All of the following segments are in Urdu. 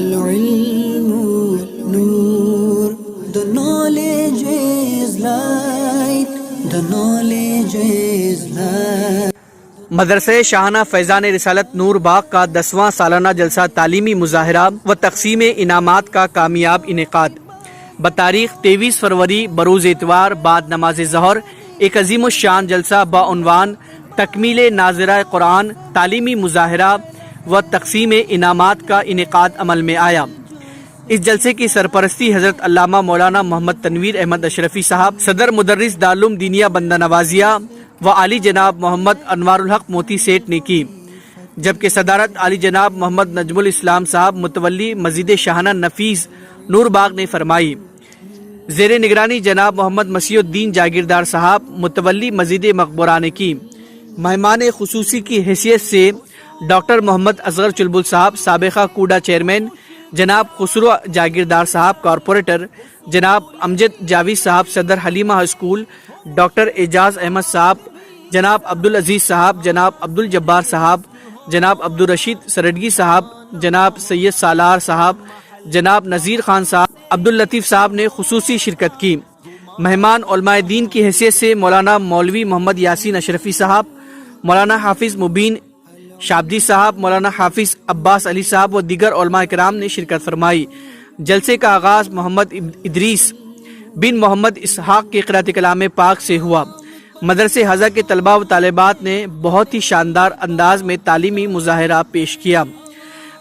العلم نور, the knowledge is light, the knowledge is light. مدرسہ شاہانہ فیضان رسالت نور باغ کا 10واں سالانہ جلسہ تعلیمی مظاہرہ و تقسیم انعامات کا کامیاب انعقاد. بتاریخ 23 فروری بروز اتوار بعد نماز ظہر ایک عظیم الشان جلسہ بعنوان تکمیل ناظرہ قرآن تعلیمی مظاہرہ و تقسیم انعامات کا انعقاد عمل میں آیا. اس جلسے کی سرپرستی حضرت علامہ مولانا محمد تنویر احمد اشرفی صاحب صدر مدرس دارالعلوم دینیہ بندہ نوازیہ و عالی جناب محمد انوار الحق موتی سیٹھ نے کی، جبکہ صدارت عالی جناب محمد نجم الاسلام صاحب متولی مسجد شاہانہ نفیس نور باغ نے فرمائی. زیر نگرانی جناب محمد مسیح الدین جاگیردار صاحب متولی مسجد مقبرہ نے کی. مہمان خصوصی کی حیثیت سے ڈاکٹر محمد اصغر چلبل صاحب سابقہ کوڈا چیئرمین، جناب خسرو جاگیردار صاحب کارپوریٹر، جناب امجد جاوید صاحب صدر حلیمہ ہائی اسکول، ڈاکٹر اعجاز احمد صاحب، جناب عبدالعزیز صاحب، جناب عبدالجبار صاحب، جناب عبدالرشید سرڈگی صاحب، جناب سید سالار صاحب، جناب نذیر خان صاحب، عبداللطیف صاحب نے خصوصی شرکت کی. مہمان علماء دین کی حیثیت سے مولانا مولوی محمد یاسین اشرفی صاحب، مولانا حافظ مبین شابدی صاحب، مولانا حافظ عباس علی صاحب و دیگر علماء کرام نے شرکت فرمائی. جلسے کا آغاز محمد ادریس بن محمد اسحاق کے قرأت کلام پاک سے ہوا. مدرسہ حضا کے طلباء و طالبات نے بہت ہی شاندار انداز میں تعلیمی مظاہرہ پیش کیا.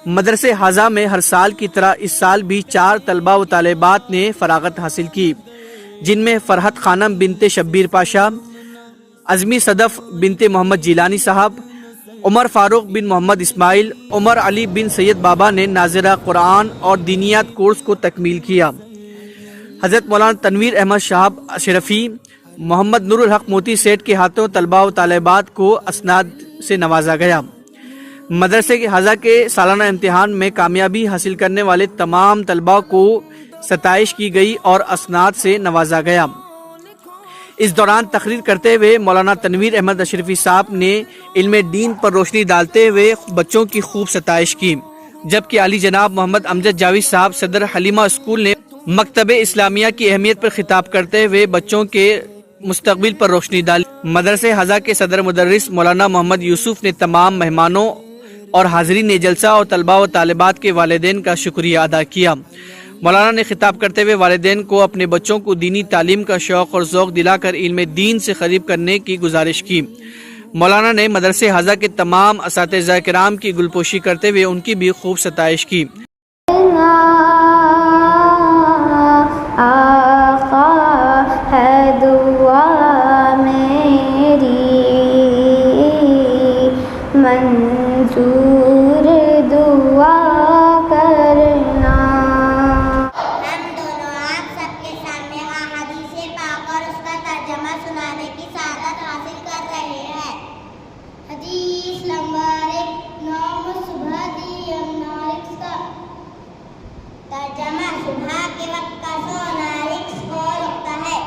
مدرسہ حضا میں ہر سال کی طرح اس سال بھی 4 طلباء و طالبات نے فراغت حاصل کی، جن میں فرحت خانم بنت شبیر پاشا، عزمی صدف بنت محمد جیلانی صاحب، عمر فاروق بن محمد اسماعیل، عمر علی بن سید بابا نے ناظرہ قرآن اور دینیات کورس کو تکمیل کیا. حضرت مولانا تنویر احمد صاحب اشرفی، محمد نور الحق موتی سیٹھ کے ہاتھوں طلباء و طالبات کو اسناد سے نوازا گیا. مدرسے کے حضا کے سالانہ امتحان میں کامیابی حاصل کرنے والے تمام طلباء کو ستائش کی گئی اور اسناد سے نوازا گیا. اس دوران تقریر کرتے ہوئے مولانا تنویر احمد اشرفی صاحب نے علم دین پر روشنی ڈالتے ہوئے بچوں کی خوب ستائش کی، جبکہ علی جناب محمد امجد جاوید صاحب صدر حلیمہ اسکول نے مکتب اسلامیہ کی اہمیت پر خطاب کرتے ہوئے بچوں کے مستقبل پر روشنی ڈالی. مدرسہ حضا کے صدر مدرس مولانا محمد یوسف نے تمام مہمانوں اور حاضرین جلسہ اور طلباء و طالبات کے والدین کا شکریہ ادا کیا. مولانا نے خطاب کرتے ہوئے والدین کو اپنے بچوں کو دینی تعلیم کا شوق اور ذوق دلا کر علم دین سے قریب کرنے کی گزارش کی. مولانا نے مدرسہ حضا کے تمام اساتذہ کرام کی گلپوشی کرتے ہوئے ان کی بھی خوب ستائش کی. منظور دعا کرنا. ہم دونوں آپ سب کے سامنے حدیث پاک اور اس کا ترجمہ سنانے کی سعادت حاصل کر رہے ہیں. حدیث نمبر 9 صبح دی نارکس کا ترجمہ صبح کے وقت کا سو نارکس کو رکھتا ہے.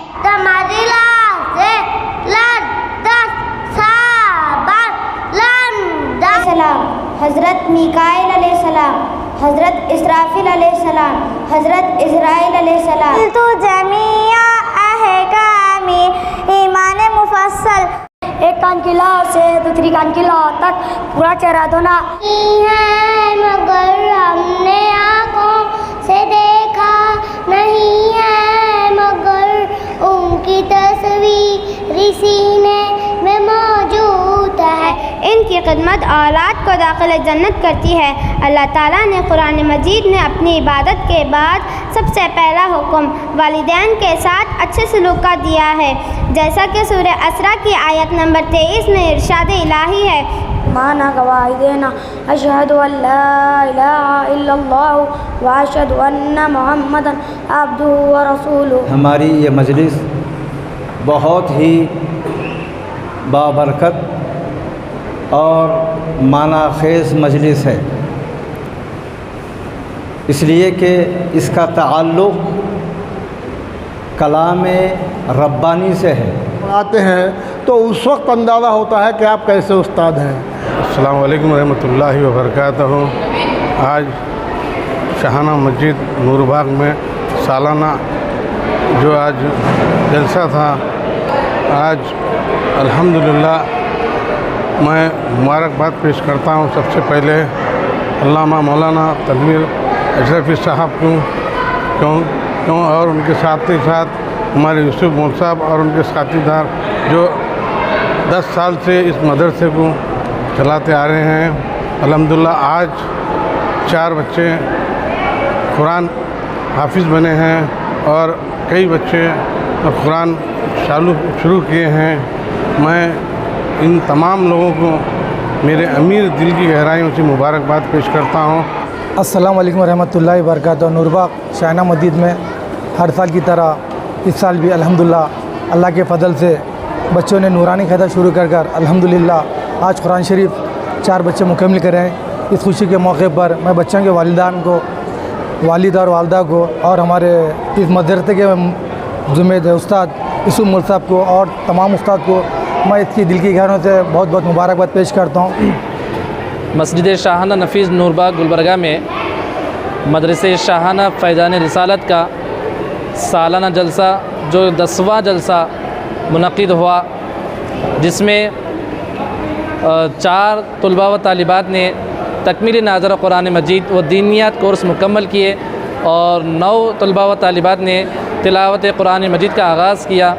حضرت میکائیل علیہ السلام، حضرت اسرافیل علیہ السلام، حضرت اسرائیل علیہ السلام. تو جمیع احکامی ایمان مفصل، ایک کان کی لا سے دوسری کان کی لا تک پورا چہرہ دھونا ہے، مگر ہم نے آنکھوں سے دیکھا نہیں ہے، مگر ان کی تصویر سینے میں موجود ہے. ان کی خدمت اولاد کو داخل جنت کرتی ہے. اللہ تعالیٰ نے قرآن مجید میں اپنی عبادت کے بعد سب سے پہلا حکم والدین کے ساتھ اچھے سلوک کا دیا ہے، جیسا کہ سورہ اسراء کی آیت نمبر 23 میں ارشاد الہی ہے. مانا گواہی دینا، اشہد ان لا الہ الا اللہ و اشہد ان محمد عبدہ و رسولہ. ہماری یہ مجلس بہت ہی بابرکت اور معنی خیز مجلس ہے، اس لیے کہ اس کا تعلق کلام ربانی سے ہے. آتے ہیں تو اس وقت اندازہ ہوتا ہے کہ آپ کیسے استاد ہیں. السلام علیکم ورحمۃ اللہ وبرکاتہ. آج شاہانہ مسجد نور باغ میں سالانہ جو آج جلسہ تھا، آج الحمدللہ میں مبارکباد پیش کرتا ہوں سب سے پہلے علامہ مولانا تنویر اشرفی صاحب کیوں اور ان کے ساتھ ہی ساتھ ہمارے یوسف مول صاحب اور ان کے ساتھی دار جو 10 سال سے اس مدرسے کو چلاتے آ رہے ہیں۔ الحمدللہ آج 4 بچے قرآن حافظ بنے ہیں اور کئی بچے قرآن شروع کیے ہیں۔ میں ان تمام لوگوں کو میرے امیر دل کی گہرائیوں سے مبارکباد پیش کرتا ہوں۔ السلام علیکم ورحمۃ اللہ وبرکاتہ۔ نور باغ شاہانہ مسجد میں ہر سال کی طرح اس سال بھی الحمدللہ اللہ کے فضل سے بچوں نے نورانی قاعدہ شروع کر الحمدللہ آج قرآن شریف 4 بچے مکمل کرے ہیں۔ اس خوشی کے موقع پر میں بچوں کے والدان کو، والد اور والدہ کو اور ہمارے اس مدرسے کے ذمہ دار استاد یوسف مول صاحب کو اور تمام استاد کو میں اس کی دل کی گہرائیوں سے بہت بہت مبارکباد پیش کرتا ہوں۔ مسجد شاہانہ نفیس نور باغ گلبرگہ میں مدرسے شاہانہ فیضان رسالت کا سالانہ جلسہ جو 10واں جلسہ منعقد ہوا، جس میں 4 طلباء و طالبات نے تکمیل ناظرہ قرآن مجید و دینیات کورس مکمل کیے اور 9 طلباء و طالبات نے تلاوت قرآن مجید کا آغاز کیا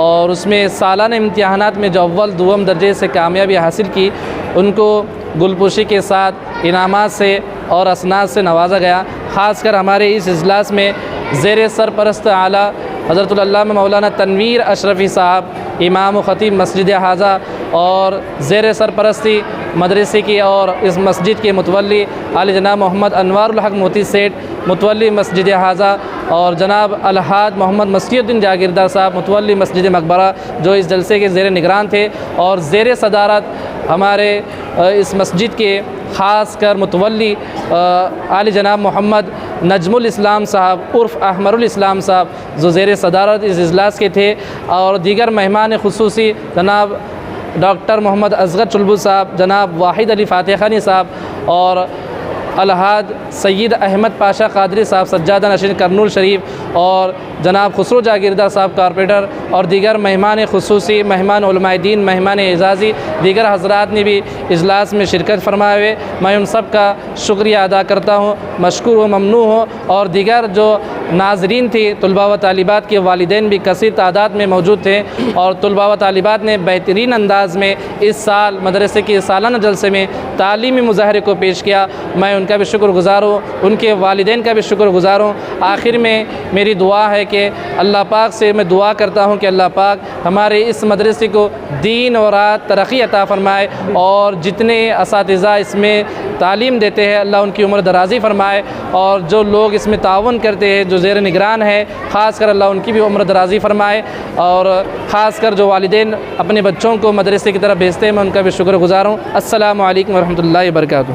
اور اس میں سالانہ امتحانات میں جو اول دوم درجے سے کامیابی حاصل کی ان کو گلپوشی کے ساتھ انعامات سے اور اسناد سے نوازا گیا۔ خاص کر ہمارے اس اجلاس میں زیر سرپرست اعلیٰ حضرت العلامہ مولانا تنویر اشرفی صاحب امام و خطیب مسجد حاضہ اور زیر سرپرستی مدرسے کی اور اس مسجد کے متولی عالی جناب محمد انوار الحق موتی سیٹھ متولی مسجد حاضہ اور جناب الحاج محمد مسیح الدین جاگیردار صاحب متولی مسجد مقبرہ جو اس جلسے کے زیر نگران تھے، اور زیر صدارت ہمارے اس مسجد کے خاص کر متولی عالی جناب محمد نجم الاسلام صاحب عرف احمر الاسلام صاحب جو زیر صدارت اس اجلاس کے تھے، اور دیگر مہمان خصوصی جناب ڈاکٹر محمد اصغر چلبو صاحب، جناب واحد علی فاتح خانی صاحب اور الحاج سید احمد پاشا قادری صاحب سجادہ نشین کرنول شریف اور جناب خسرو جاگیردار صاحب کارپوریٹر اور دیگر مہمان خصوصی، مہمان علماء دین، مہمان اعزازی، دیگر حضرات نے بھی اجلاس میں شرکت فرمائے ہوئے میں ان سب کا شکریہ ادا کرتا ہوں، مشکور و ممنون ہوں۔ اور دیگر جو ناظرین تھی طلباء و طالبات کے والدین بھی کثیر تعداد میں موجود تھے اور طلباء و طالبات نے بہترین انداز میں اس سال مدرسے کے سالانہ جلسے میں تعلیمی مظاہرے کو پیش کیا۔ میں ان کا بھی شکر گزار ہوں، ان کے والدین کا بھی شکر گزار ہوں۔ آخر میں میری دعا ہے کہ اللہ پاک سے میں دعا کرتا ہوں کہ اللہ پاک ہمارے اس مدرسے کو دین اور رات ترقی عطا فرمائے اور جتنے اساتذہ اس میں تعلیم دیتے ہیں اللہ ان کی عمر درازی فرمائے، اور جو لوگ اس میں تعاون کرتے ہیں جو زیر نگران ہے خاص کر اللہ ان کی بھی عمر درازی فرمائے، اور خاص کر جو والدین اپنے بچوں کو مدرسے کی طرف بھیجتے ہیں میں ان کا بھی شکر گزار ہوں۔ السلام علیکم ورحمۃ اللہ وبرکاتہ۔